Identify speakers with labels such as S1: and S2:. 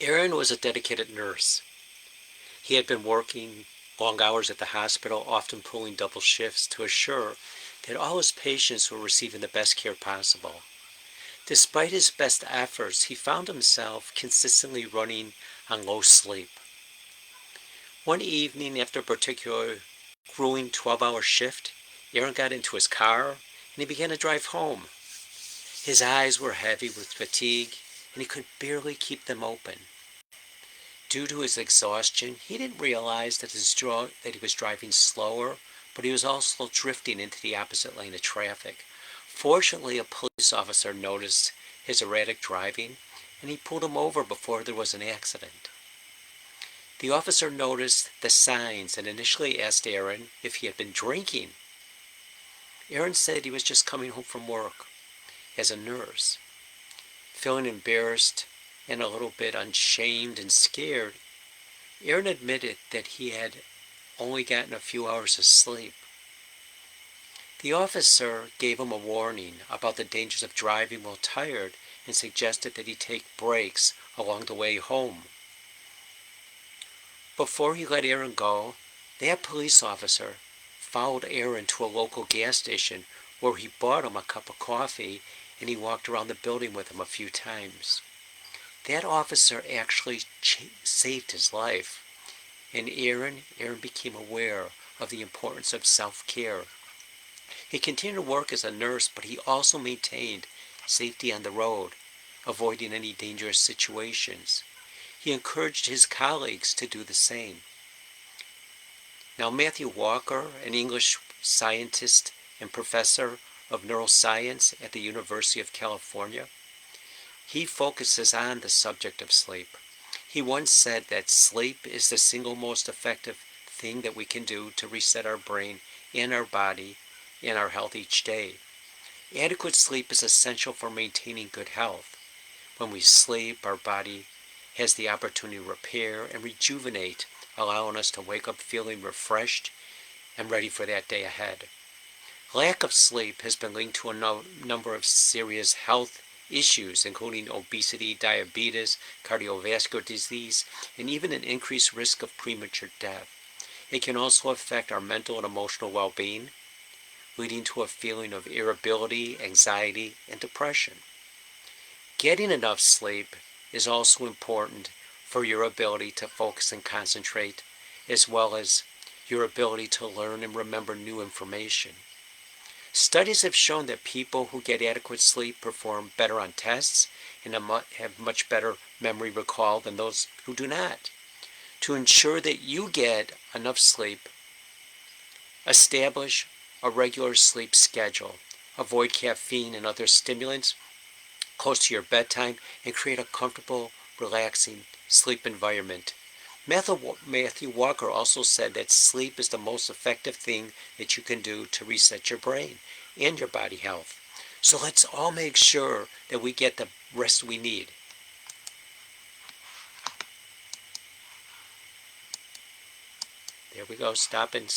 S1: Aaron was a dedicated nurse. He had been working long hours at the hospital, often pulling double shifts to assure that all his patients were receiving the best care possible. Despite his best efforts, he found himself consistently running on low sleep. One evening, after a particular grueling 12-hour shift, Aaron got into his car and he began to drive home. His eyes were heavy with fatigue and he could barely keep them open. Due to his exhaustion, he didn't realize that he was driving slower, but he was also drifting into the opposite lane of traffic. Fortunately, a police officer noticed his erratic driving and he pulled him over before there was an accident. The officer noticed the signs and initially asked Aaron if he had been drinking. Aaron said he was just coming home from work as a nurse. Feeling embarrassed and a little bit unshamed and scared, Aaron admitted that he had only gotten a few hours of sleep. The officer gave him a warning about the dangers of driving while tired and suggested that he take breaks along the way home. Before he let Aaron go, that police officer followed Aaron to a local gas station where he bought him a cup of coffee and he walked around the building with him a few times. That officer actually saved his life, and Aaron became aware of the importance of self-care. He continued to work as a nurse, but he also maintained safety on the road, avoiding any dangerous situations. He encouraged his colleagues to do the same. Now, Matthew Walker, an English scientist and professor of neuroscience at the University of California, he focuses on the subject of sleep. He once said that sleep is the single most effective thing that we can do to reset our brain and our body and our health each day. Adequate sleep is essential for maintaining good health. When we sleep, our body has the opportunity to repair and rejuvenate, allowing us to wake up feeling refreshed and ready for that day ahead. Lack of sleep has been linked to a number of serious health issues, including obesity, diabetes, cardiovascular disease, and even an increased risk of premature death. It can also affect our mental and emotional well-being, leading to a feeling of irritability, anxiety, and depression. Getting enough sleep is also important for your ability to focus and concentrate, as well as your ability to learn and remember new information. Studies have shown that people who get adequate sleep perform better on tests and have much better memory recall than those who do not. To ensure that you get enough sleep, establish a regular sleep schedule. Avoid caffeine and other stimulants close to your bedtime and create a comfortable, relaxing sleep environment. Matthew Walker also said that sleep is the most effective thing that you can do to reset your brain and your body health. So let's all make sure that we get the rest we need. There we go, stopping.